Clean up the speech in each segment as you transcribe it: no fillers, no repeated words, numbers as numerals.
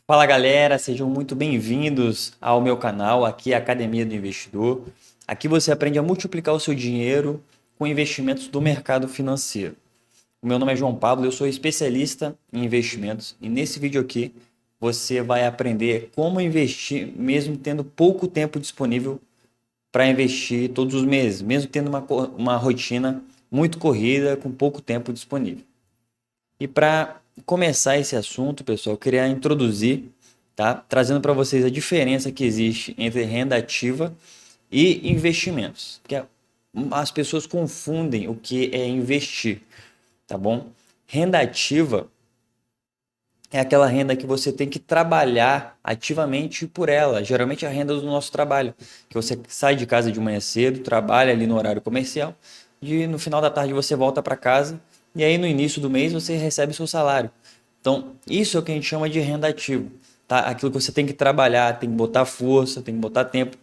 Fala galera, sejam muito bem-vindos ao meu canal, aqui é a Academia do Investidor. Aqui você aprende a multiplicar o seu dinheiro com investimentos do mercado financeiro. O meu nome é João Pablo, eu sou especialista em investimentos e nesse vídeo aqui você vai aprender como investir mesmo tendo pouco tempo disponível para investir todos os meses, mesmo tendo uma rotina muito corrida com pouco tempo disponível. E para começar esse assunto, pessoal, eu queria introduzir, tá? Trazendo para vocês a diferença que existe entre renda ativa e investimentos. Porque as pessoas confundem o que é investir, tá bom? Renda ativa é aquela renda que você tem que trabalhar ativamente por ela. Geralmente é a renda do nosso trabalho, que você sai de casa de manhã cedo, trabalha ali no horário comercial e no final da tarde você volta para casa e aí no início do mês você recebe seu salário. Então, isso é o que a gente chama de renda ativa, tá? Aquilo que você tem que trabalhar, tem que botar força, tem que botar tempo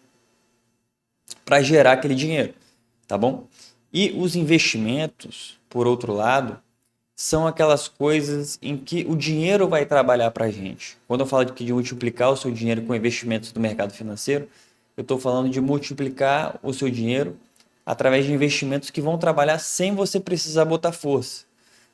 para gerar aquele dinheiro, tá bom? E os investimentos, por outro lado, são aquelas coisas em que o dinheiro vai trabalhar para a gente. Quando eu falo de multiplicar o seu dinheiro com investimentos do mercado financeiro, eu estou falando de multiplicar o seu dinheiro através de investimentos que vão trabalhar sem você precisar botar força,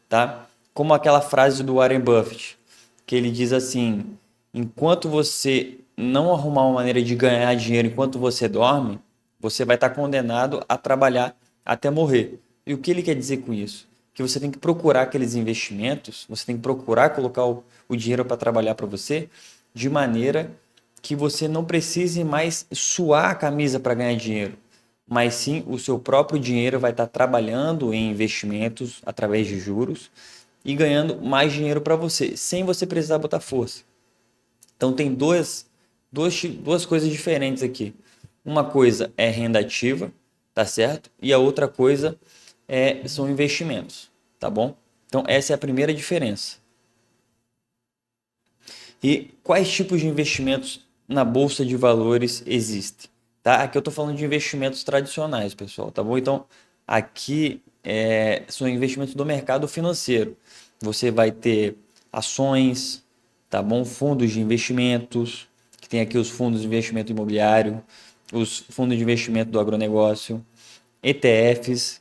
tá? Como aquela frase do Warren Buffett, que ele diz assim: enquanto você não arrumar uma maneira de ganhar dinheiro enquanto você dorme, você vai estar condenado a trabalhar até morrer. E o que ele quer dizer com isso? Que você tem que procurar aqueles investimentos, você tem que procurar colocar o dinheiro para trabalhar para você, de maneira que você não precise mais suar a camisa para ganhar dinheiro, mas sim o seu próprio dinheiro vai estar trabalhando em investimentos através de juros e ganhando mais dinheiro para você, sem você precisar botar força. Então tem duas coisas diferentes aqui. Uma coisa é renda ativa, tá certo? E a outra coisa são investimentos, tá bom? Então essa é a primeira diferença. E quais tipos de investimentos na bolsa de valores existem? Tá? Aqui eu estou falando de investimentos tradicionais, pessoal, tá bom? Então aqui são investimentos do mercado financeiro. Você vai ter ações, tá bom? Fundos de investimentos, que tem aqui os fundos de investimento imobiliário, os fundos de investimento do agronegócio, ETFs,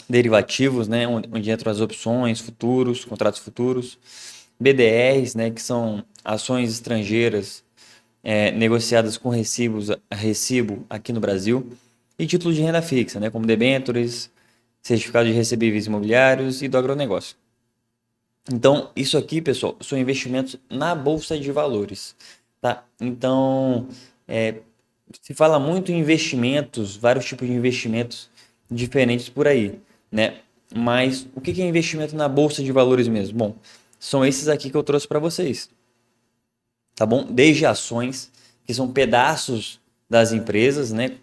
derivativos, né, onde entram as opções, futuros, contratos futuros, BDRs, né, que são ações estrangeiras negociadas com recibo aqui no Brasil, e títulos de renda fixa, né, como debêntures, certificados de recebíveis imobiliários e do agronegócio. Então, isso aqui, pessoal, são investimentos na bolsa de valores, tá? Então, se fala muito em investimentos, vários tipos de investimentos diferentes por aí, né? Mas o que é investimento na bolsa de valores mesmo? Bom, são esses aqui que eu trouxe para vocês, tá bom? Desde ações, que são pedaços das empresas, né?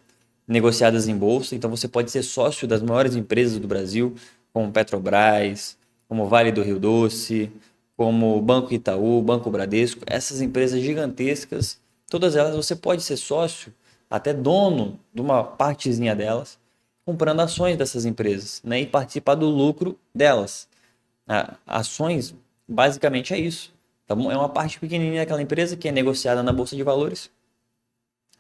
Negociadas em bolsa. Então você pode ser sócio das maiores empresas do Brasil, como Petrobras, como Vale do Rio Doce, como Banco Itaú, Banco Bradesco. Essas empresas gigantescas, todas elas você pode ser sócio, até dono de uma partezinha delas, comprando ações dessas empresas, né? E participar do lucro delas. Ações, basicamente é isso. Tá bom? É uma parte pequenininha daquela empresa que é negociada na bolsa de valores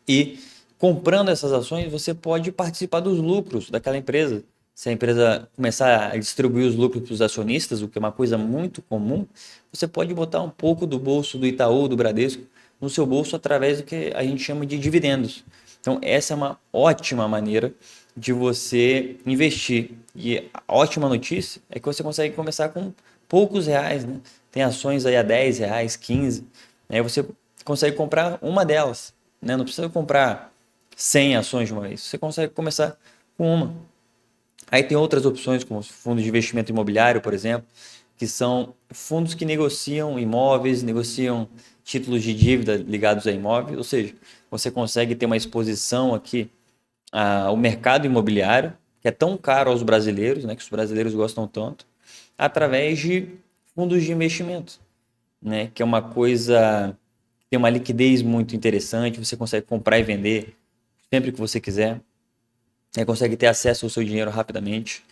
e comprando essas ações você pode participar dos lucros daquela empresa. Se a empresa começar a distribuir os lucros para os acionistas, o que é uma coisa muito comum, você pode botar um pouco do bolso do Itaú, do Bradesco, no seu bolso através do que a gente chama de dividendos. Então essa é uma ótima maneira de você investir. E a ótima notícia é que você consegue começar com poucos reais, né? Tem ações aí a 10 reais, 15, aí você consegue comprar uma delas, né? Não precisa comprar 100 ações de uma vez, você consegue começar com uma. Aí tem outras opções, como os fundos de investimento imobiliário, por exemplo, que são fundos que negociam imóveis, negociam títulos de dívida ligados a imóveis, ou seja, você consegue ter uma exposição aqui ao mercado imobiliário, que é tão caro aos brasileiros, né, que os brasileiros gostam tanto, através de fundos de investimento, né, que é uma coisa, tem uma liquidez muito interessante, você consegue comprar e vender sempre que você quiser, consegue ter acesso ao seu dinheiro rapidamente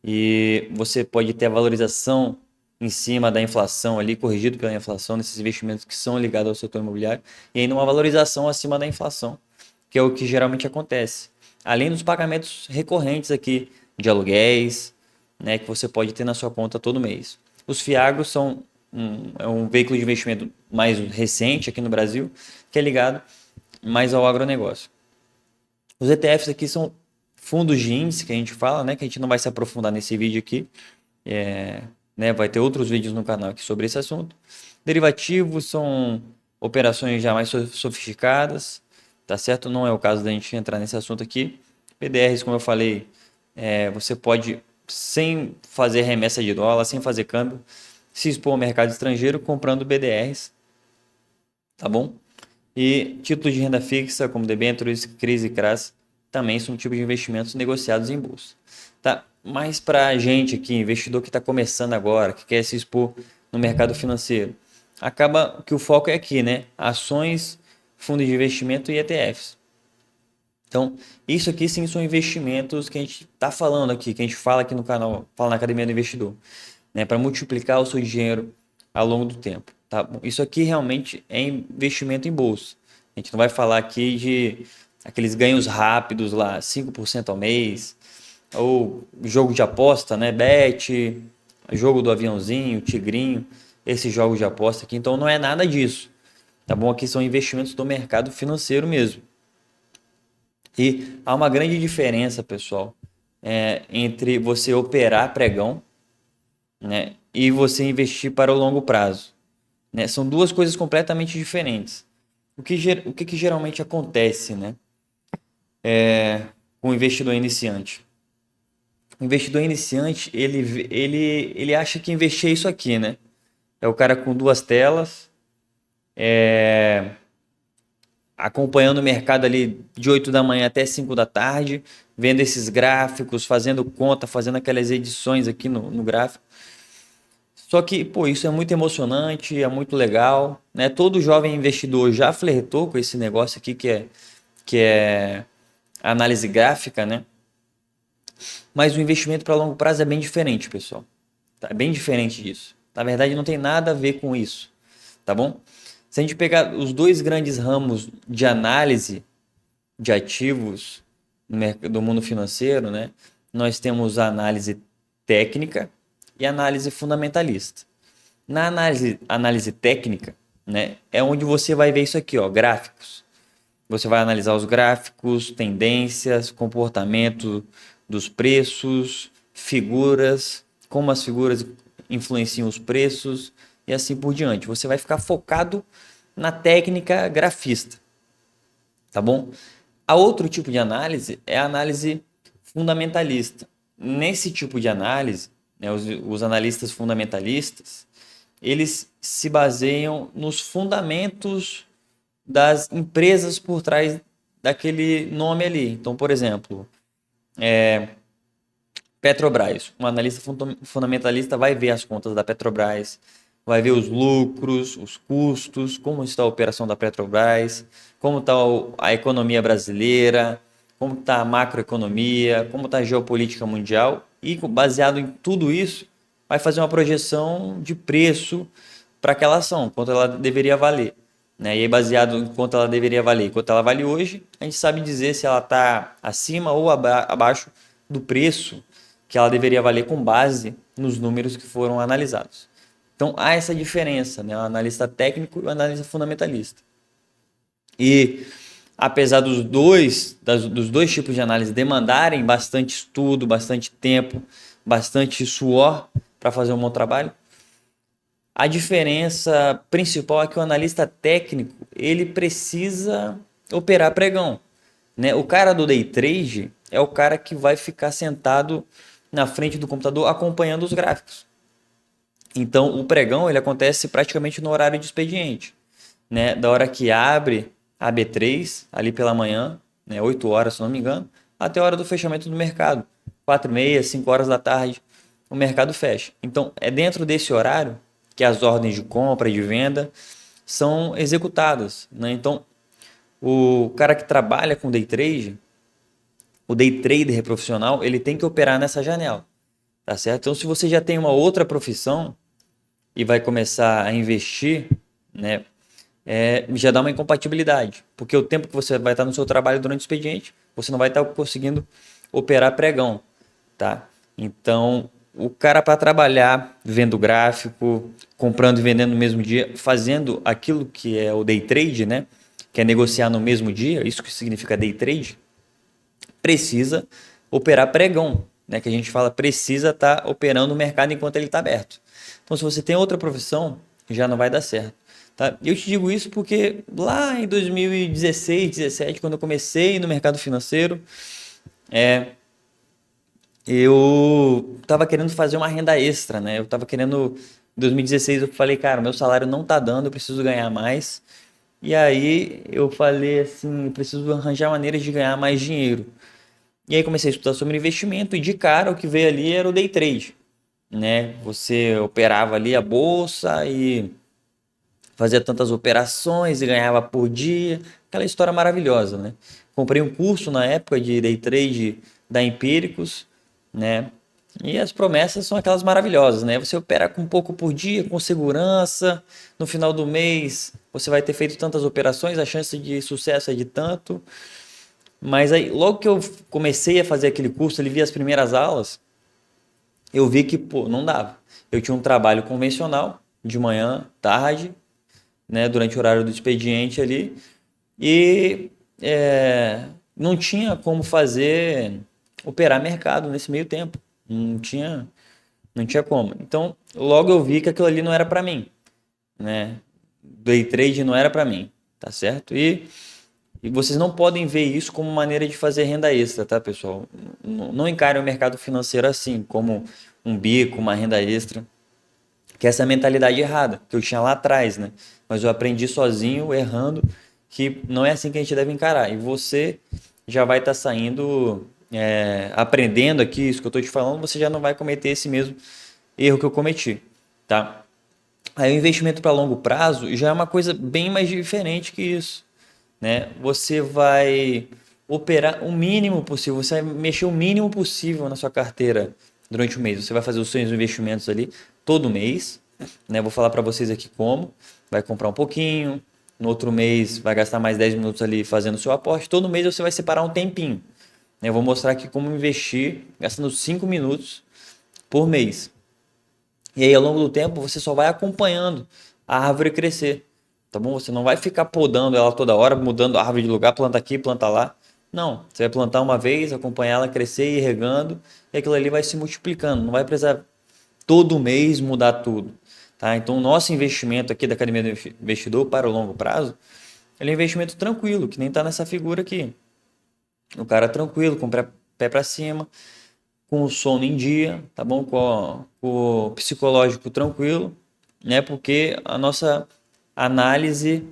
e você pode ter a valorização em cima da inflação ali, corrigido pela inflação, nesses investimentos que são ligados ao setor imobiliário, e ainda uma valorização acima da inflação, que é o que geralmente acontece. Além dos pagamentos recorrentes aqui de aluguéis, né, que você pode ter na sua conta todo mês. Os FIAGROS são é um veículo de investimento mais recente aqui no Brasil, que é ligado mais ao agronegócio. Os ETFs aqui são fundos de índice, que a gente fala, né, que a gente não vai se aprofundar nesse vídeo aqui. Né, vai ter outros vídeos no canal aqui sobre esse assunto. Derivativos são operações já mais sofisticadas, tá certo? Não é o caso da gente entrar nesse assunto aqui. PDRs, como eu falei, você pode, sem fazer remessa de dólar, sem fazer câmbio, se expor ao mercado estrangeiro comprando BDRs, tá bom? E títulos de renda fixa, como debêntures, CRIs e CRAs, também são tipos de investimentos negociados em bolsa. Tá? Mas para a gente aqui, investidor que está começando agora, que quer se expor no mercado financeiro, acaba que o foco é aqui, né? Ações, fundos de investimento e ETFs. Então, isso aqui sim são investimentos que a gente está falando aqui, que a gente fala aqui no canal, fala na Academia do Investidor, né? Para multiplicar o seu dinheiro ao longo do tempo. Tá? Isso aqui realmente é investimento em bolsa. A gente não vai falar aqui de aqueles ganhos rápidos lá, 5% ao mês, ou jogo de aposta, né? Bet, jogo do aviãozinho, tigrinho, esses jogos de aposta aqui. Então não é nada disso. Tá bom? Aqui são investimentos do mercado financeiro mesmo. E há uma grande diferença, pessoal, entre você operar pregão, né, e você investir para o longo prazo. Né? São duas coisas completamente diferentes. O que geralmente acontece, né, com o investidor iniciante? O investidor iniciante, ele acha que investir é isso aqui, né? É o cara com duas telas, acompanhando o mercado ali de 8 da manhã até 5 da tarde, vendo esses gráficos, fazendo conta, fazendo aquelas edições aqui no gráfico. Só que, pô, isso é muito emocionante, é muito legal, né? Todo jovem investidor já flertou com esse negócio aqui que é análise gráfica, né? Mas o investimento para longo prazo é bem diferente, pessoal. Tá? É bem diferente disso. Na verdade, não tem nada a ver com isso, tá bom? Se a gente pegar os dois grandes ramos de análise de ativos do mundo financeiro, né? Nós temos a análise técnica e a análise fundamentalista. Na análise técnica, né, é onde você vai ver isso aqui, ó, gráficos. Você vai analisar os gráficos, tendências, comportamento dos preços, figuras, como as figuras influenciam os preços e assim por diante. Você vai ficar focado na técnica grafista, tá bom? A outro tipo de análise é a análise fundamentalista. Nesse tipo de análise, né, os analistas fundamentalistas, eles se baseiam nos fundamentos das empresas por trás daquele nome ali. Então, por exemplo, Petrobras. Um analista fundamentalista vai ver as contas da Petrobras, vai ver os lucros, os custos, como está a operação da Petrobras, como está a economia brasileira, como está a macroeconomia, como está a geopolítica mundial e, baseado em tudo isso, vai fazer uma projeção de preço para aquela ação, quanto ela deveria valer. Né? E aí, baseado em quanto ela deveria valer, quanto ela vale hoje, a gente sabe dizer se ela está acima ou abaixo do preço que ela deveria valer com base nos números que foram analisados. Então há essa diferença, né? O analista técnico e o analista fundamentalista. E apesar dos dois tipos de análise demandarem bastante estudo, bastante tempo, bastante suor para fazer um bom trabalho, a diferença principal é que o analista técnico ele precisa operar pregão. Né? O cara do day trade é o cara que vai ficar sentado na frente do computador acompanhando os gráficos. Então, o pregão ele acontece praticamente no horário de expediente, né? Da hora que abre a B3, ali pela manhã, né? 8 horas, se não me engano, até a hora do fechamento do mercado. 4h30, 5 horas da tarde, o mercado fecha. Então, é dentro desse horário que as ordens de compra e de venda são executadas, né? Então, o cara que trabalha com day trade, o day trader profissional, ele tem que operar nessa janela, tá certo? Então, se você já tem uma outra profissão, e vai começar a investir, né, já dá uma incompatibilidade, porque o tempo que você vai estar no seu trabalho durante o expediente, você não vai estar conseguindo operar pregão, tá? Então, o cara para trabalhar vendo gráfico, comprando e vendendo no mesmo dia, fazendo aquilo que é o day trade, né? Que é negociar no mesmo dia, isso que significa day trade, precisa operar pregão, né? Que a gente fala precisa estar operando o mercado enquanto ele está aberto. Então, se você tem outra profissão, já não vai dar certo. Tá? Eu te digo isso porque lá em 2016, 2017, quando eu comecei no mercado financeiro, eu estava querendo fazer uma renda extra, né? Eu estava querendo, em 2016 eu falei, cara, meu salário não tá dando, eu preciso ganhar mais. E aí eu falei assim, eu preciso arranjar maneiras de ganhar mais dinheiro. E aí comecei a estudar sobre investimento e de cara o que veio ali era o day trade, né? Você operava ali a bolsa e fazia tantas operações e ganhava por dia, aquela história maravilhosa, né? Comprei um curso na época de day trade da Empíricos, né? E as promessas são aquelas maravilhosas, né? Você opera com um pouco por dia, com segurança, no final do mês você vai ter feito tantas operações, a chance de sucesso é de tanto. Mas aí, logo que eu comecei a fazer aquele curso, ele vi as primeiras aulas, eu vi que, pô, não dava. Eu tinha um trabalho convencional, de manhã, tarde, né, durante o horário do expediente ali, e não tinha como fazer operar mercado nesse meio tempo. Não tinha como. Então, logo eu vi que aquilo ali não era para mim, né? Day trade não era para mim, tá certo? E vocês não podem ver isso como maneira de fazer renda extra, tá, pessoal? Não encarem o mercado financeiro assim, como um bico, uma renda extra, que essa é a mentalidade errada que eu tinha lá atrás, né? Mas eu aprendi sozinho, errando, que não é assim que a gente deve encarar. E você já vai estar saindo, aprendendo aqui isso que eu estou te falando, você já não vai cometer esse mesmo erro que eu cometi, tá? Aí o investimento para longo prazo já é uma coisa bem mais diferente que isso, né? Você vai operar o mínimo possível, você vai mexer o mínimo possível na sua carteira durante o mês. Você vai fazer os seus investimentos ali todo mês, né? Vou falar para vocês aqui como. Vai comprar um pouquinho, no outro mês vai gastar mais 10 minutos ali fazendo o seu aporte. Todo mês você vai separar um tempinho, né? Eu vou mostrar aqui como investir gastando 5 minutos por mês. E aí, ao longo do tempo, você só vai acompanhando a árvore crescer, tá bom? Você não vai ficar podando ela toda hora, mudando a árvore de lugar, planta aqui, planta lá. Não, você vai plantar uma vez, acompanhar ela crescer e ir regando, e aquilo ali vai se multiplicando. Não vai precisar todo mês mudar tudo, tá? Então, o nosso investimento aqui da Academia do Investidor para o longo prazo, ele é um investimento tranquilo, que nem está nessa figura aqui. O cara tranquilo, com o pé para cima, com o sono em dia, tá bom? Com o psicológico tranquilo, né? Porque análise,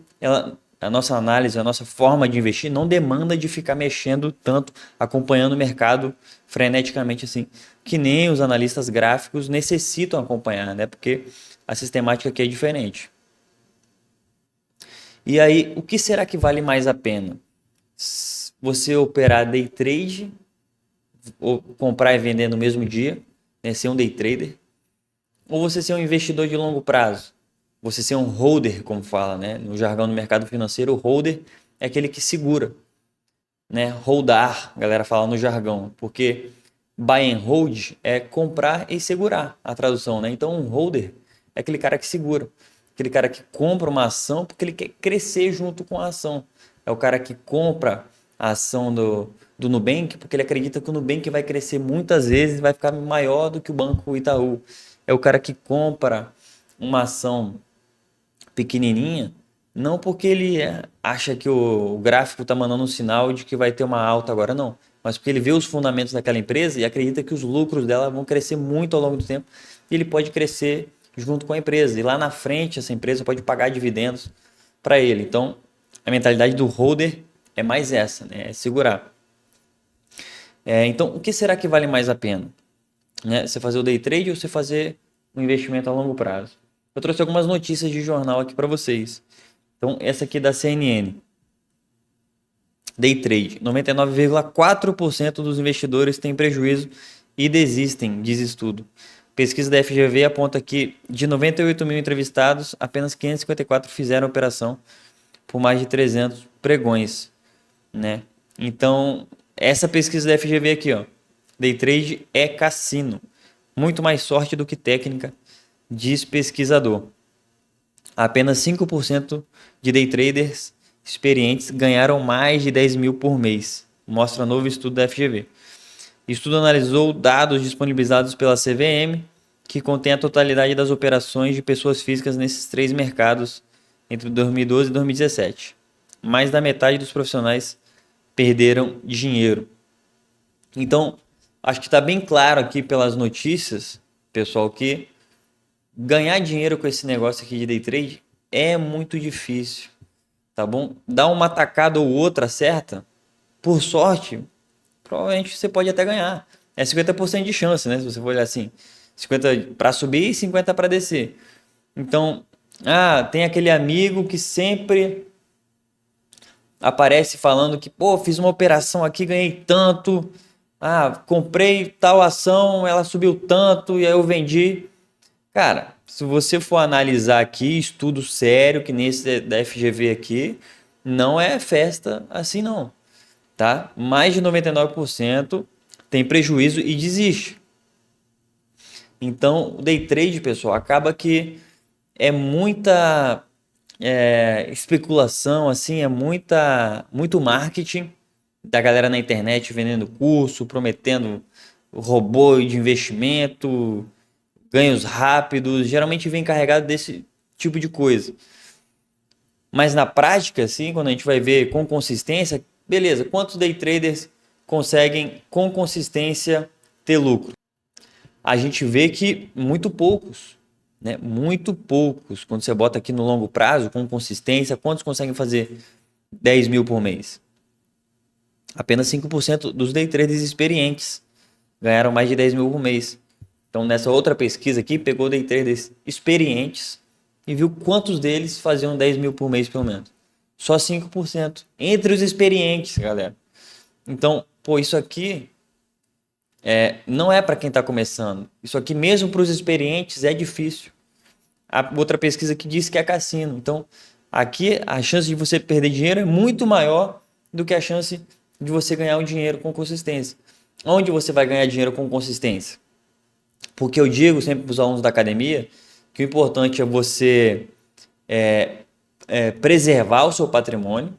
a nossa forma de investir não demanda de ficar mexendo tanto, acompanhando o mercado freneticamente assim, que nem os analistas gráficos necessitam acompanhar, né? Porque a sistemática aqui é diferente. E aí, o que será que vale mais a pena? Você operar day trade ou comprar e vender no mesmo dia, né, ser um day trader, ou você ser um investidor de longo prazo, você ser um holder, como fala, né? No jargão do mercado financeiro, o holder é aquele que segura, né? Holdar, a galera fala no jargão, porque buy and hold é comprar e segurar, a tradução, né? Então, um holder é aquele cara que segura, aquele cara que compra uma ação porque ele quer crescer junto com a ação. É o cara que compra a ação do Nubank porque ele acredita que o Nubank vai crescer muitas vezes e vai ficar maior do que o Banco Itaú. É o cara que compra uma ação pequenininha, não porque ele acha que o gráfico está mandando um sinal de que vai ter uma alta agora, não. Mas porque ele vê os fundamentos daquela empresa e acredita que os lucros dela vão crescer muito ao longo do tempo e ele pode crescer junto com a empresa. E lá na frente, essa empresa pode pagar dividendos para ele. Então, a mentalidade do holder é mais essa, né? É segurar. Então, o que será que vale mais a pena? Né? Você fazer o day trade ou você fazer um investimento a longo prazo? Eu trouxe algumas notícias de jornal aqui para vocês. Então, essa aqui é da CNN. Day trade. 99,4% dos investidores têm prejuízo e desistem, diz estudo. Pesquisa da FGV aponta que de 98 mil entrevistados, apenas 554 fizeram a operação por mais de 300 pregões, né? Então, essa pesquisa da FGV aqui, ó, day trade é cassino, muito mais sorte do que técnica, diz pesquisador. Apenas 5% de day traders experientes ganharam mais de 10 mil por mês, mostra novo estudo da FGV. O estudo analisou dados disponibilizados pela CVM, que contém a totalidade das operações de pessoas físicas nesses três mercados entre 2012 e 2017. Mais da metade dos profissionais perderam dinheiro. Então, acho que está bem claro aqui pelas notícias, pessoal, que ganhar dinheiro com esse negócio aqui de day trade é muito difícil, tá bom? Dar uma tacada ou outra certa, por sorte, provavelmente você pode até ganhar. É 50% de chance, né? Se você for olhar assim, 50 para subir e 50 para descer. Então, tem aquele amigo que sempre aparece falando que, pô, fiz uma operação aqui, ganhei tanto. Comprei tal ação, ela subiu tanto e aí eu vendi. Cara, se você for analisar aqui, estudo sério, que nesse da FGV aqui, não é festa assim não, tá? Mais de 99% tem prejuízo e desiste. Então, o day trade, pessoal, acaba que é muita especulação, assim, é muito marketing da galera na internet vendendo curso, prometendo robô de investimento, ganhos rápidos, geralmente vem carregado desse tipo de coisa. Mas na prática, assim, quando a gente vai ver com consistência, beleza, quantos day traders conseguem com consistência ter lucro? A gente vê que muito poucos, né? Muito poucos. Quando você bota aqui no longo prazo, com consistência, quantos conseguem fazer 10 mil por mês? Apenas 5% dos day traders experientes ganharam mais de 10 mil por mês. Então, nessa outra pesquisa aqui, pegou day traders experientes e viu quantos deles faziam 10 mil por mês, pelo menos. Só 5%. Entre os experientes, galera. Então, pô, isso aqui não é para quem está começando. Isso aqui, mesmo para os experientes, é difícil. A outra pesquisa que diz que é cassino. Então, aqui a chance de você perder dinheiro é muito maior do que a chance de você ganhar um dinheiro com consistência. Onde você vai ganhar dinheiro com consistência? Porque eu digo sempre para os alunos da academia que o importante é você preservar o seu patrimônio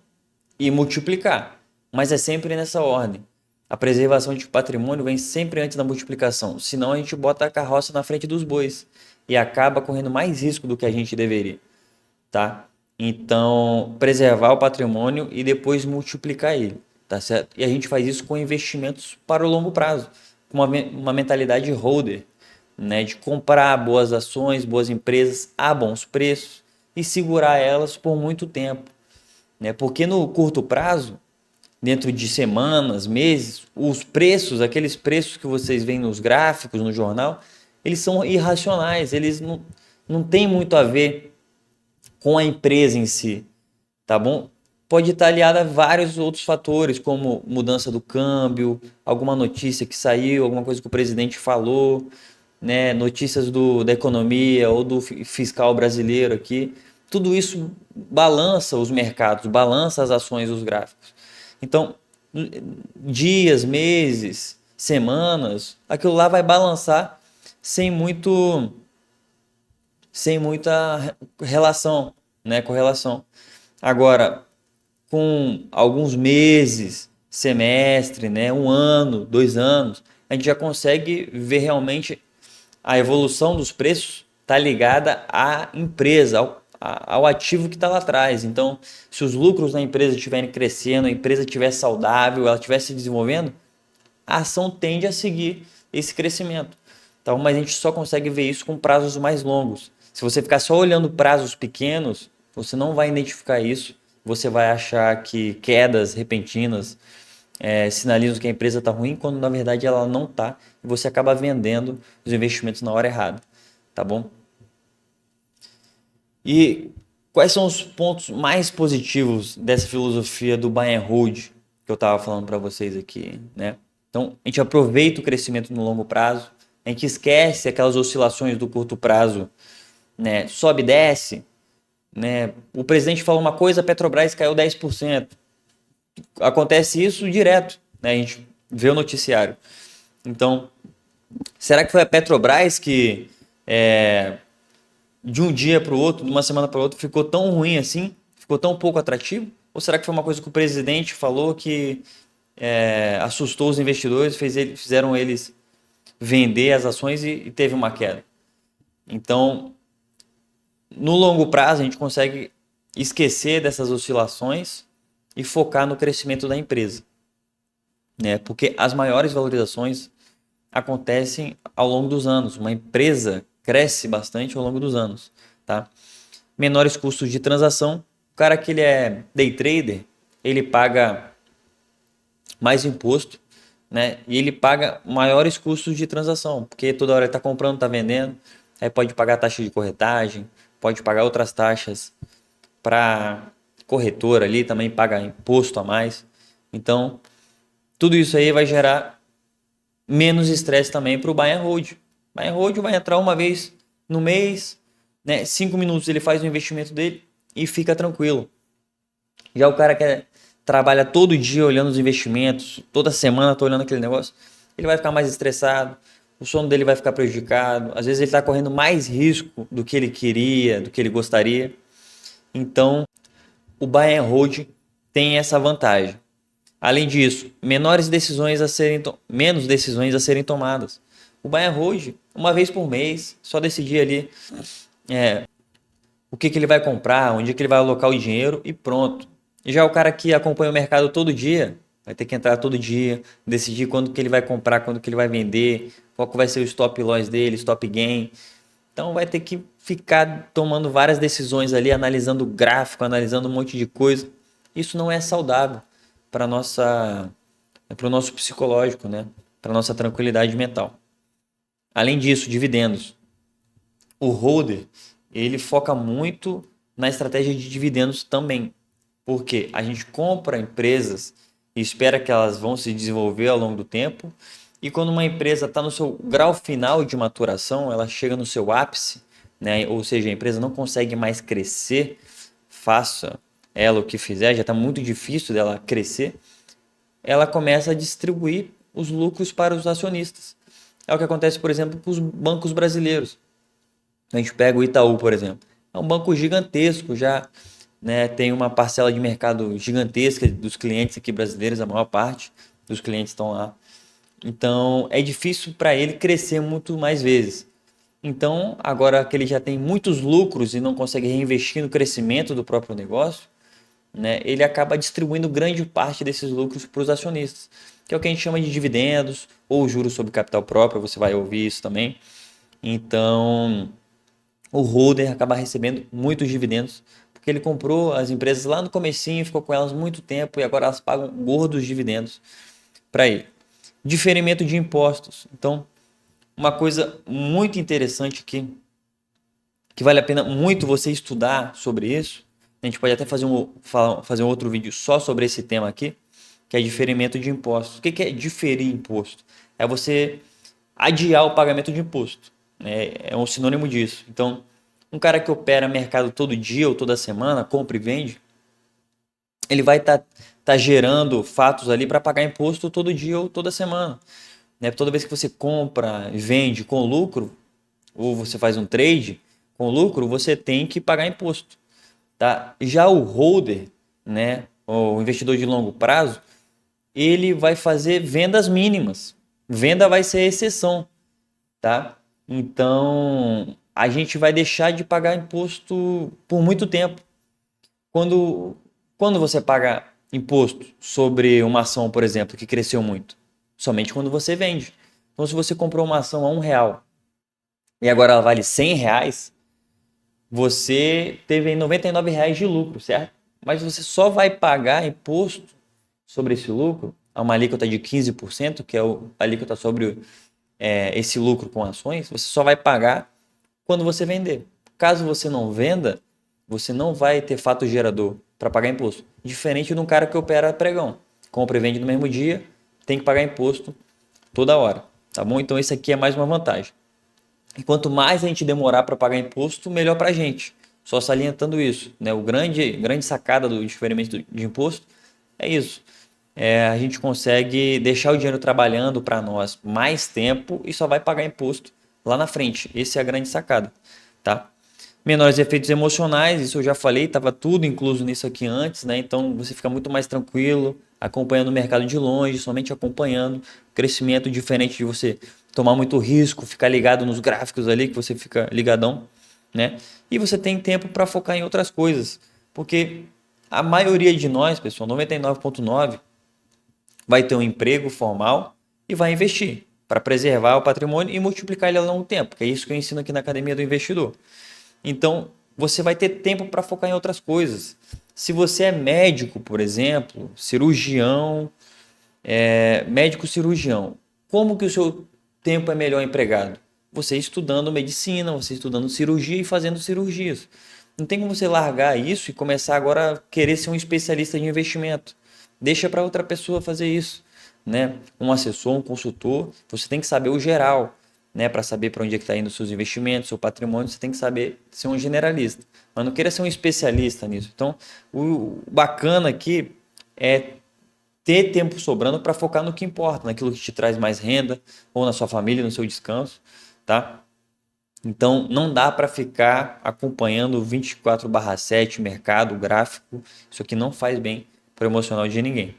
e multiplicar. Mas é sempre nessa ordem. A preservação de patrimônio vem sempre antes da multiplicação. Senão a gente bota a carroça na frente dos bois e acaba correndo mais risco do que a gente deveria, tá? Então, preservar o patrimônio e depois multiplicar ele, tá certo? E a gente faz isso com investimentos para o longo prazo, com uma mentalidade holder, né? De comprar boas ações, boas empresas a bons preços e segurar elas por muito tempo, né? Porque no curto prazo, dentro de semanas, meses, os preços, aqueles preços que vocês veem nos gráficos, no jornal, eles são irracionais, eles não têm muito a ver com a empresa em si, tá bom? Pode estar aliado a vários outros fatores, como mudança do câmbio, alguma notícia que saiu, alguma coisa que o presidente falou, né? Notícias da economia ou do fiscal brasileiro aqui. Tudo isso balança os mercados, balança as ações, os gráficos. Então, dias, meses, semanas, aquilo lá vai balançar sem muita relação, né, correlação. Agora, com alguns meses, semestre, né, um ano, 2 anos, a gente já consegue ver realmente a evolução dos preços está ligada à empresa, ao ativo que está lá atrás. Então, se os lucros da empresa estiverem crescendo, a empresa estiver saudável, ela estiver se desenvolvendo, a ação tende a seguir esse crescimento. Então, mas a gente só consegue ver isso com prazos mais longos. Se você ficar só olhando prazos pequenos, você não vai identificar isso. Você vai achar que quedas repentinas sinalizam que a empresa está ruim, quando na verdade ela não está. E você acaba vendendo os investimentos na hora errada. Tá bom? E quais são os pontos mais positivos dessa filosofia do buy and hold que eu estava falando para vocês aqui, né? Então, a gente aproveita o crescimento no longo prazo, A gente esquece aquelas oscilações do curto prazo, né? Sobe e desce, né? O presidente falou uma coisa, a Petrobras caiu 10%. Acontece isso direto, né? A gente vê o noticiário. Então, será que foi a Petrobras que de um dia para o outro, de uma semana para outra, ficou tão ruim assim? Ficou tão pouco atrativo? Ou será que foi uma coisa que o presidente falou que assustou os investidores, fizeram eles vender as ações e teve uma queda? Então, no longo prazo, a gente consegue esquecer dessas oscilações e focar no crescimento da empresa, né? Porque as maiores valorizações acontecem ao longo dos anos. Uma empresa cresce bastante ao longo dos anos, tá? Menores custos de transação. O cara que ele é day trader, ele paga mais imposto, né? E ele paga maiores custos de transação, porque toda hora ele está comprando, está vendendo, aí pode pagar taxa de corretagem, pode pagar outras taxas para corretora ali, também paga imposto a mais. Então, tudo isso aí vai gerar menos estresse também para o buy and hold. Buy and hold vai entrar uma vez no mês, né? 5 minutos ele faz o investimento dele e fica tranquilo. Já o cara que trabalha todo dia olhando os investimentos, toda semana tá olhando aquele negócio, ele vai ficar mais estressado, o sono dele vai ficar prejudicado, às vezes ele está correndo mais risco do que ele queria, do que ele gostaria. Então, o buy and hold tem essa vantagem. Além disso, menos decisões a serem tomadas. O buy and hold, uma vez por mês, só decidir ali o que ele vai comprar, onde que ele vai alocar o dinheiro e pronto. Já o cara que acompanha o mercado todo dia, vai ter que entrar todo dia, decidir quando que ele vai comprar, quando que ele vai vender, qual que vai ser o stop loss dele, stop gain. Então vai ter que ficar tomando várias decisões ali, analisando o gráfico, analisando um monte de coisa. Isso não é saudável para o nosso psicológico, né? Para nossa tranquilidade mental. Além disso, dividendos. O holder, ele foca muito na estratégia de dividendos também, porque a gente compra empresas e espera que elas vão se desenvolver ao longo do tempo, e quando uma empresa está no seu grau final de maturação, ela chega no seu ápice, né? Ou seja, a empresa não consegue mais crescer, faça ela o que fizer, já está muito difícil dela crescer, ela começa a distribuir os lucros para os acionistas. É o que acontece, por exemplo, com os bancos brasileiros. A gente pega o Itaú, por exemplo. É um banco gigantesco, já, né, tem uma parcela de mercado gigantesca dos clientes aqui brasileiros, a maior parte dos clientes estão lá. Então, é difícil para ele crescer muito mais vezes. Então, agora que ele já tem muitos lucros e não consegue reinvestir no crescimento do próprio negócio, né, ele acaba distribuindo grande parte desses lucros para os acionistas, que é o que a gente chama de dividendos ou juros sobre capital próprio, você vai ouvir isso também. Então, o holder acaba recebendo muitos dividendos, porque ele comprou as empresas lá no comecinho, ficou com elas muito tempo e agora elas pagam gordos dividendos para ele. Diferimento de impostos. Então, uma coisa muito interessante aqui, que vale a pena muito você estudar sobre isso, a gente pode até fazer um outro vídeo só sobre esse tema aqui, que é diferimento de impostos. O que é diferir imposto? É você adiar o pagamento de imposto. É um sinônimo disso. Então, um cara que opera mercado todo dia ou toda semana, compra e vende, ele vai tá gerando fatos ali para pagar imposto todo dia ou toda semana. Né? Toda vez que você compra e vende com lucro, ou você faz um trade com lucro, você tem que pagar imposto. Tá? Já o holder, né, o investidor de longo prazo, ele vai fazer vendas mínimas. Venda vai ser exceção, tá? Então, a gente vai deixar de pagar imposto por muito tempo. Quando você paga imposto sobre uma ação, por exemplo, que cresceu muito? Somente quando você vende. Então, se você comprou uma ação a R$ 1 e agora ela vale R$ 100, você teve R$ 99 de lucro, certo? Mas você só vai pagar imposto sobre esse lucro, a uma alíquota de 15%, que é a alíquota sobre esse lucro com ações, você só vai pagar quando você vender. Caso você não venda, você não vai ter fato gerador para pagar imposto. Diferente de um cara que opera pregão. Compra e vende no mesmo dia, tem que pagar imposto toda hora. tá bom? Então esse aqui é mais uma vantagem. E quanto mais a gente demorar para pagar imposto, melhor para a gente. Só salientando isso, né? O grande sacada do diferimento de imposto é isso. A gente consegue deixar o dinheiro trabalhando para nós mais tempo e só vai pagar imposto lá na frente. Essa é a grande sacada, tá? Menores efeitos emocionais, isso eu já falei, estava tudo incluso nisso aqui antes, né? Então você fica muito mais tranquilo, acompanhando o mercado de longe, somente acompanhando crescimento, diferente de você tomar muito risco, ficar ligado nos gráficos ali, que você fica ligadão, né? E você tem tempo para focar em outras coisas, porque a maioria de nós, pessoal, 99,9, vai ter um emprego formal e vai investir para preservar o patrimônio e multiplicar ele ao longo do tempo, que é isso que eu ensino aqui na Academia do Investidor. Então, você vai ter tempo para focar em outras coisas. Se você é médico, por exemplo, cirurgião, médico cirurgião, como que o seu tempo é melhor empregado? Você estudando medicina, você estudando cirurgia e fazendo cirurgias. Não tem como você largar isso e começar agora a querer ser um especialista de investimento. Deixa para outra pessoa fazer isso, né? Um assessor, um consultor, você tem que saber o geral, né? Para saber para onde é que está indo os seus investimentos, seu patrimônio, você tem que saber ser um generalista. Mas não queira ser um especialista nisso. Então, o bacana aqui é ter tempo sobrando para focar no que importa, naquilo que te traz mais renda, ou na sua família, no seu descanso, tá? Então, não dá para ficar acompanhando 24/7 mercado, gráfico. Isso aqui não faz bem para o emocional de ninguém.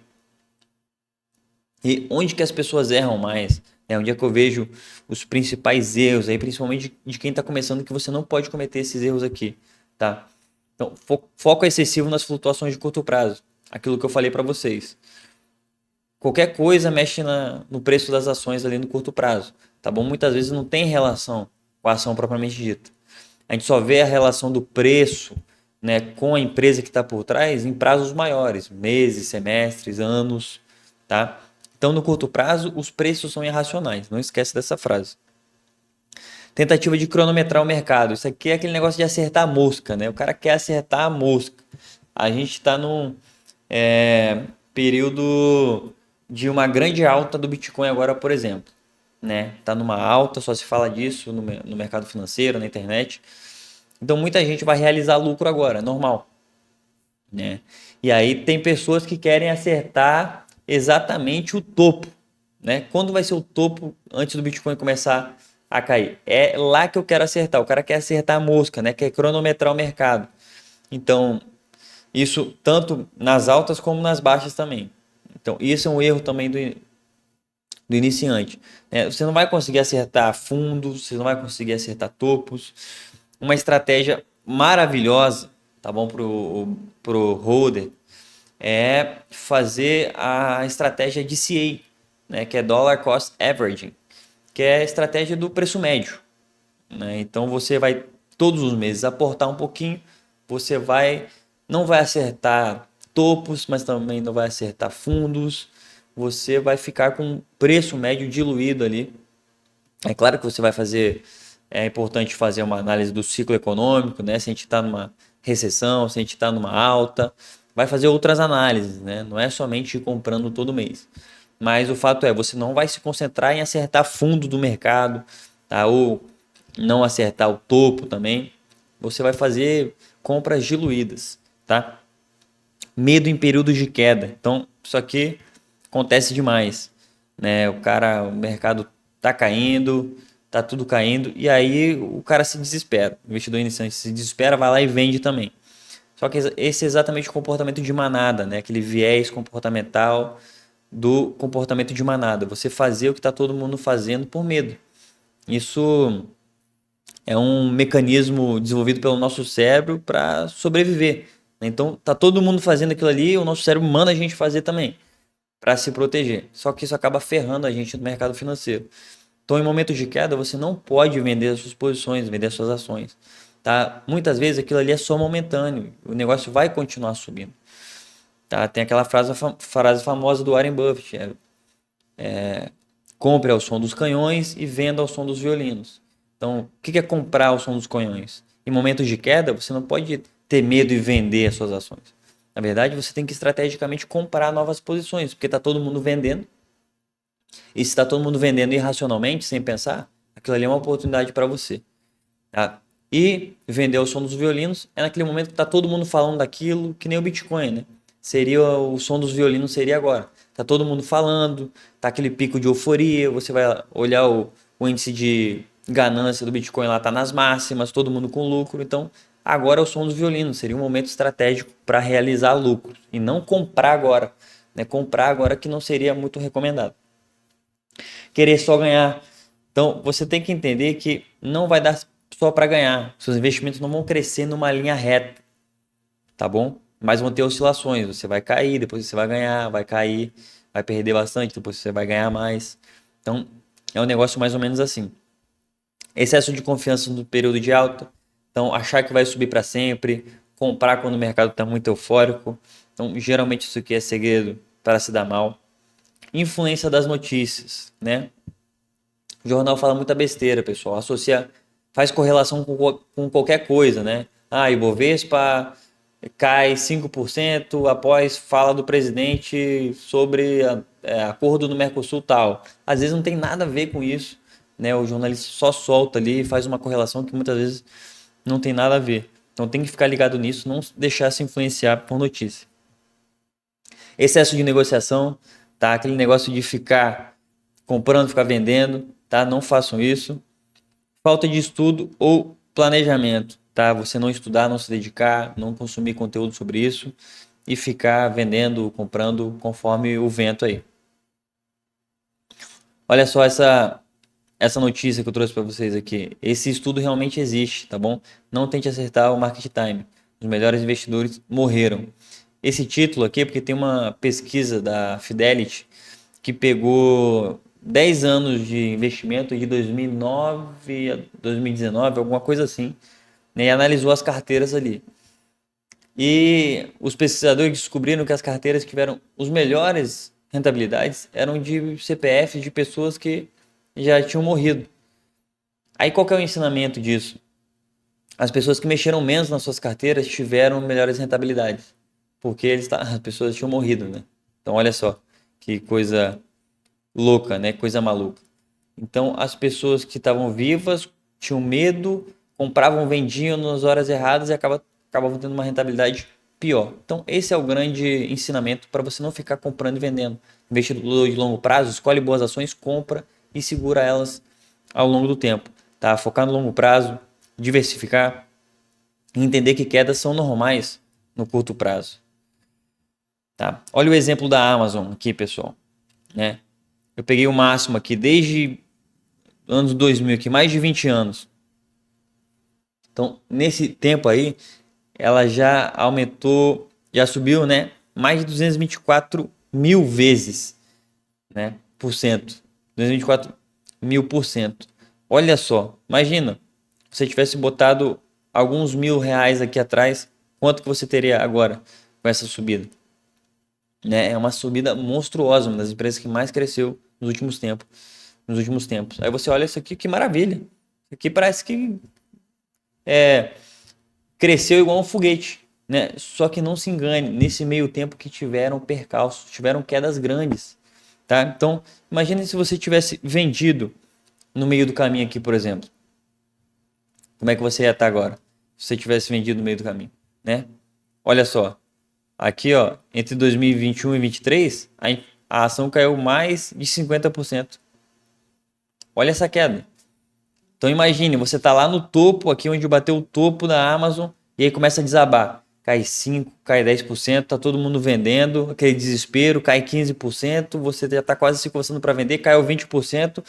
E onde que as pessoas erram mais? Onde é que eu vejo os principais erros, aí, principalmente de quem está começando, que você não pode cometer esses erros aqui, tá? Então, foco excessivo nas flutuações de curto prazo. Aquilo que eu falei para vocês. Qualquer coisa mexe no preço das ações ali no curto prazo, tá bom? Muitas vezes não tem relação com a ação propriamente dita. A gente só vê a relação do preço, né, com a empresa que está por trás em prazos maiores, meses, semestres, anos, tá? Então, no curto prazo, os preços são irracionais. Não esquece dessa frase. Tentativa de cronometrar o mercado. Isso aqui é aquele negócio de acertar a mosca, né? O cara quer acertar a mosca. A gente está num período de uma grande alta do Bitcoin agora, por exemplo, né? Tá numa alta, só se fala disso no mercado financeiro, na internet. Então muita gente vai realizar lucro agora, é normal, né? E aí tem pessoas que querem acertar exatamente o topo, né? Quando vai ser o topo antes do Bitcoin começar a cair? É lá que eu quero acertar. O cara quer acertar a mosca, né? Quer cronometrar o mercado. Então, isso tanto nas altas como nas baixas também. Então, isso é um erro também do iniciante, né? Você não vai conseguir acertar fundos, você não vai conseguir acertar topos. Uma estratégia maravilhosa, tá bom, pro holder é fazer a estratégia DCA, né, que é Dollar Cost Averaging, que é a estratégia do preço médio, né? Então você vai todos os meses aportar um pouquinho, você não vai acertar topos, mas também não vai acertar fundos, você vai ficar com um preço médio diluído ali. É claro que você vai fazer, é importante fazer uma análise do ciclo econômico, né? Se a gente está numa recessão, se a gente está numa alta, vai fazer outras análises, né? Não é somente ir comprando todo mês. Mas o fato é, você não vai se concentrar em acertar fundo do mercado, tá? Ou não acertar o topo também. Você vai fazer compras diluídas, tá? Medo em períodos de queda. Então, isso aqui acontece demais, né? O mercado tá caindo, tá tudo caindo, e aí o cara se desespera. O investidor iniciante se desespera, vai lá e vende também. Só que esse é exatamente o comportamento de manada, né? Aquele viés comportamental do comportamento de manada. Você fazer o que está todo mundo fazendo por medo. Isso é um mecanismo desenvolvido pelo nosso cérebro para sobreviver. Então, tá todo mundo fazendo aquilo ali, o nosso cérebro manda a gente fazer também, para se proteger. Só que isso acaba ferrando a gente no mercado financeiro. Então, em momentos de queda, você não pode vender as suas posições, vender as suas ações. Tá? Muitas vezes aquilo ali é só momentâneo, o negócio vai continuar subindo. Tá? Tem aquela frase famosa do Warren Buffett, compre ao som dos canhões e venda ao som dos violinos. Então, o que é comprar ao som dos canhões? Em momentos de queda, você não pode ter medo e vender as suas ações. Na verdade, você tem que estrategicamente comprar novas posições, porque está todo mundo vendendo E se está todo mundo vendendo irracionalmente, sem pensar, aquilo ali é uma oportunidade para você. Tá? E vender o som dos violinos é naquele momento que está todo mundo falando daquilo, que nem o Bitcoin, né? Seria o som dos violinos seria agora. Tá todo mundo falando, tá aquele pico de euforia, você vai olhar o índice de ganância do Bitcoin lá tá nas máximas, todo mundo com lucro. Então, agora é o som dos violinos, seria um momento estratégico para realizar lucros e não comprar agora, né? Comprar agora que não seria muito recomendado. Querer só ganhar. Então, você tem que entender que não vai dar só para ganhar. Seus investimentos não vão crescer numa linha reta, tá bom? Mas vão ter oscilações. Você vai cair, depois você vai ganhar, vai cair, vai perder bastante, depois você vai ganhar mais. Então, é um negócio mais ou menos assim. Excesso de confiança no período de alta. Então, achar que vai subir para sempre, comprar quando o mercado está muito eufórico. Então, geralmente isso aqui é segredo para se dar mal. Influência das notícias, né? O jornal fala muita besteira, pessoal. Associa, faz correlação com qualquer coisa, né? Ah, Ibovespa cai 5% após fala do presidente sobre acordo no Mercosul tal. Às vezes não tem nada a ver com isso, né? O jornalista só solta ali e faz uma correlação que muitas vezes não tem nada a ver. Então tem que ficar ligado nisso, não deixar se influenciar por notícia. Excesso de negociação, tá? Aquele negócio de ficar comprando, ficar vendendo, tá? Não façam isso. Falta de estudo ou planejamento, tá? Você não estudar, não se dedicar, não consumir conteúdo sobre isso e ficar vendendo, comprando conforme o vento aí. Olha só essa notícia que eu trouxe para vocês aqui. Esse estudo realmente existe, tá bom? Não tente acertar o market time. Os melhores investidores morreram. Esse título aqui é porque tem uma pesquisa da Fidelity que pegou 10 anos de investimento de 2009 a 2019, alguma coisa assim, né, e analisou as carteiras ali. E os pesquisadores descobriram que as carteiras que tiveram os melhores rentabilidades eram de CPFs de pessoas que já tinham morrido. Aí qual que é o ensinamento disso? As pessoas que mexeram menos nas suas carteiras tiveram melhores rentabilidades, porque as pessoas tinham morrido, né? Então olha só que coisa louca, né? Coisa maluca. Então as pessoas que estavam vivas tinham medo, compravam, vendiam nas horas erradas e acabavam tendo uma rentabilidade pior. Então esse é o grande ensinamento para você não ficar comprando e vendendo. Investidor de longo prazo, escolhe boas ações, compra e segura elas ao longo do tempo, tá? Focar no longo prazo, diversificar e entender que quedas são normais no curto prazo, tá? Olha o exemplo da Amazon aqui, pessoal, né? Eu peguei o máximo aqui desde anos 2000, aqui mais de 20 anos. Então, nesse tempo aí, ela já aumentou, já subiu, né? Mais de 224 mil vezes, né? Por cento. 224 mil por cento. Olha só, imagina, se você tivesse botado alguns R$ 1.000 aqui atrás, quanto que você teria agora com essa subida? Né? É uma subida monstruosa, uma das empresas que mais cresceu nos últimos tempos. Aí você olha isso aqui, que maravilha. Isso aqui parece que cresceu igual um foguete, né? Só que não se engane, nesse meio tempo que tiveram percalços, tiveram quedas grandes, tá? Então, imagine se você tivesse vendido no meio do caminho aqui, por exemplo. Como é que você ia estar agora? Se você tivesse vendido no meio do caminho, né? Olha só, aqui, ó, entre 2021 e 2023, a ação caiu mais de 50%. Olha essa queda. Então imagine, você tá lá no topo, aqui onde bateu o topo da Amazon, e aí começa a desabar. Cai 5, cai 10%, tá todo mundo vendendo, aquele desespero, cai 15%, você já tá quase se coçando para vender, caiu 20%,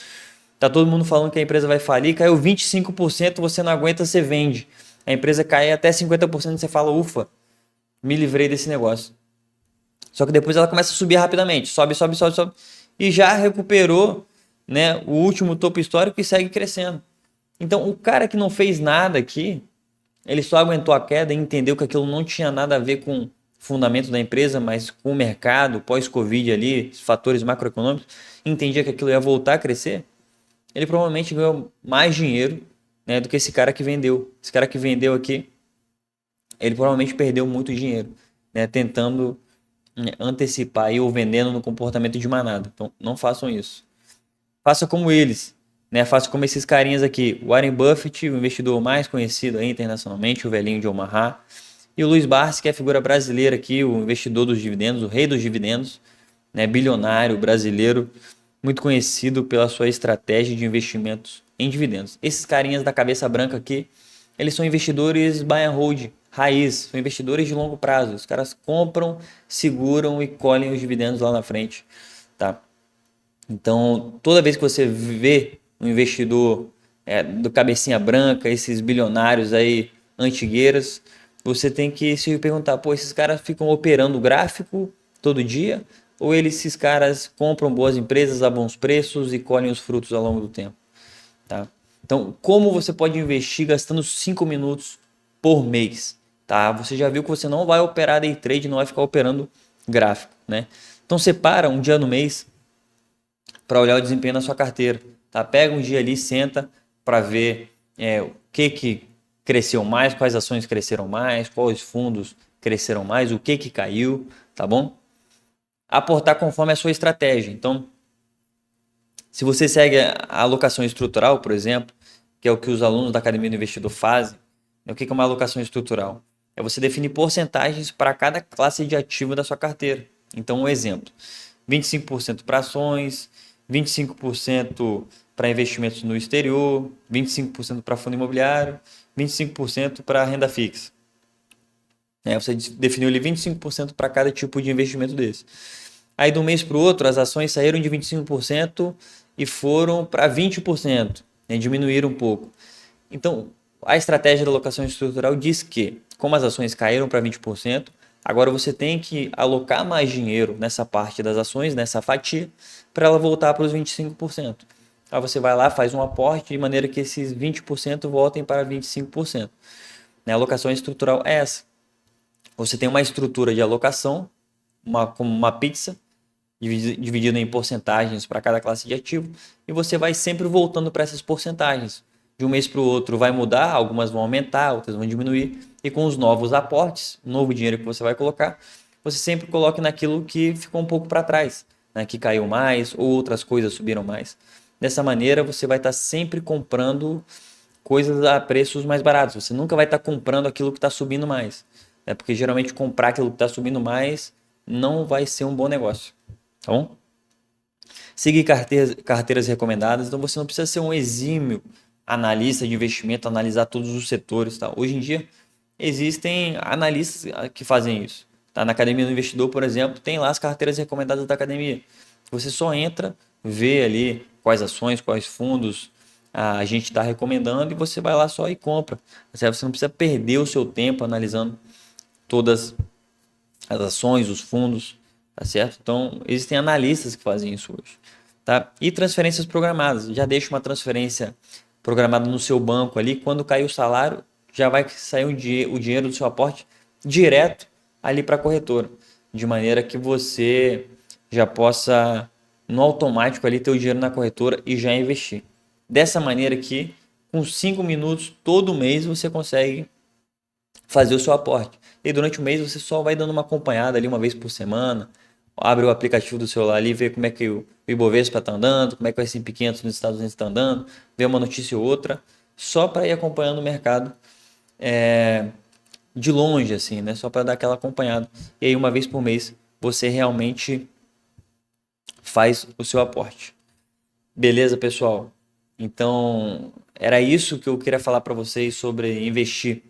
tá todo mundo falando que a empresa vai falir, caiu 25%, você não aguenta, você vende. A empresa cai até 50%, você fala, ufa, me livrei desse negócio. Só que depois ela começa a subir rapidamente, sobe, sobe, sobe, sobe, e já recuperou, né, o último topo histórico e segue crescendo. Então, o cara que não fez nada aqui, ele só aguentou a queda e entendeu que aquilo não tinha nada a ver com o fundamento da empresa, mas com o mercado, pós-Covid ali, fatores macroeconômicos, entendia que aquilo ia voltar a crescer, ele provavelmente ganhou mais dinheiro, né, do que esse cara que vendeu. Esse cara que vendeu aqui, ele provavelmente perdeu muito dinheiro, né, tentando, né, antecipar aí, ou vendendo no comportamento de manada. Então, não façam isso. Faça como eles, né? Faça como esses carinhas aqui. Warren Buffett, o investidor mais conhecido aí internacionalmente, o velhinho de Omaha. E o Luiz Barsi, que é a figura brasileira aqui, o investidor dos dividendos, o rei dos dividendos, né? Bilionário brasileiro, muito conhecido pela sua estratégia de investimentos em dividendos. Esses carinhas da cabeça branca aqui, eles são investidores buy and hold, raiz, são investidores de longo prazo. Os caras compram, seguram e colhem os dividendos lá na frente, tá? Então, toda vez que você vê um investidor do cabecinha branca, esses bilionários aí antigueiras, você tem que se perguntar, pô, esses caras ficam operando gráfico todo dia? Ou esses caras compram boas empresas a bons preços e colhem os frutos ao longo do tempo? Tá? Então, como você pode investir gastando 5 minutos por mês? Tá? Você já viu que você não vai operar day trade, não vai ficar operando gráfico, né? Então, separa um dia no mês para olhar o desempenho na sua carteira. Tá? Pega um dia ali, senta para ver o que cresceu mais, quais ações cresceram mais, quais fundos cresceram mais, o que caiu, tá bom? Aportar conforme a sua estratégia. Então, se você segue a alocação estrutural, por exemplo, que é o que os alunos da Academia do Investidor fazem, o que é uma alocação estrutural? É você definir porcentagens para cada classe de ativo da sua carteira. Então, um exemplo, 25% para ações, 25% para investimentos no exterior, 25% para fundo imobiliário, 25% para renda fixa. Você definiu ali 25% para cada tipo de investimento desse. Aí de um mês para o outro, as ações saíram de 25% e foram para 20%, né? Diminuíram um pouco. Então, a estratégia da alocação estrutural diz que, como as ações caíram para 20%, agora você tem que alocar mais dinheiro nessa parte das ações, nessa fatia, para ela voltar para os 25%. Aí você vai lá, faz um aporte de maneira que esses 20% voltem para 25%. A alocação estrutural é essa. Você tem uma estrutura de alocação, como uma pizza, dividida em porcentagens para cada classe de ativo, e você vai sempre voltando para essas porcentagens. De um mês para o outro vai mudar, algumas vão aumentar, outras vão diminuir, e com os novos aportes, novo dinheiro que você vai colocar, você sempre coloca naquilo que ficou um pouco para trás, né, que caiu mais, ou outras coisas subiram mais. Dessa maneira, você vai estar sempre comprando coisas a preços mais baratos. Você nunca vai estar comprando aquilo que está subindo mais. Porque geralmente comprar aquilo que está subindo mais não vai ser um bom negócio. Tá bom? Seguir carteiras recomendadas. Então você não precisa ser um exímio analista de investimento, analisar todos os setores. Tá? Hoje em dia existem analistas que fazem isso. Tá? Na Academia do Investidor, por exemplo, tem lá as carteiras recomendadas da academia. Você só entra, vê ali quais ações, quais fundos a gente está recomendando e você vai lá só e compra. Você não precisa perder o seu tempo analisando todas as ações, os fundos, tá certo? Então, existem analistas que fazem isso hoje, tá? E transferências programadas. Já deixa uma transferência programada no seu banco ali, quando cair o salário, já vai sair o dinheiro do seu aporte direto ali para a corretora, de maneira que você já possa, no automático ali, ter o dinheiro na corretora e já investir. Dessa maneira que, com 5 minutos, todo mês, você consegue fazer o seu aporte. E durante o mês você só vai dando uma acompanhada ali uma vez por semana, abre o aplicativo do celular ali, vê como é que o Ibovespa está andando, como é que o S&P 500 nos Estados Unidos está andando, vê uma notícia ou outra, só para ir acompanhando o mercado de longe, assim, né? Só para dar aquela acompanhada. E aí uma vez por mês você realmente faz o seu aporte. Beleza, pessoal? Então, era isso que eu queria falar para vocês sobre investir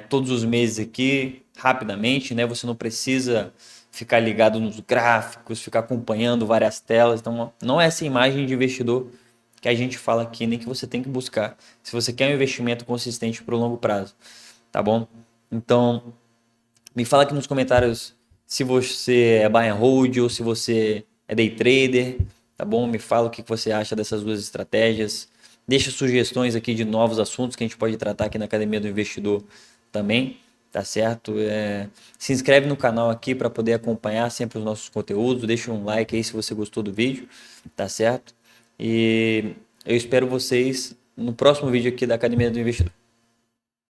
todos os meses aqui, rapidamente, né? Você não precisa ficar ligado nos gráficos, ficar acompanhando várias telas. Então, não é essa imagem de investidor que a gente fala aqui, nem que você tem que buscar. Se você quer um investimento consistente para o longo prazo, tá bom? Então, me fala aqui nos comentários se você é buy and hold ou se você é day trader, tá bom? Me fala o que você acha dessas duas estratégias. Deixa sugestões aqui de novos assuntos que a gente pode tratar aqui na Academia do Investidor também, tá certo? Se inscreve no canal aqui para poder acompanhar sempre os nossos conteúdos. Deixa um like aí se você gostou do vídeo, tá certo? E eu espero vocês no próximo vídeo aqui da Academia do Investidor.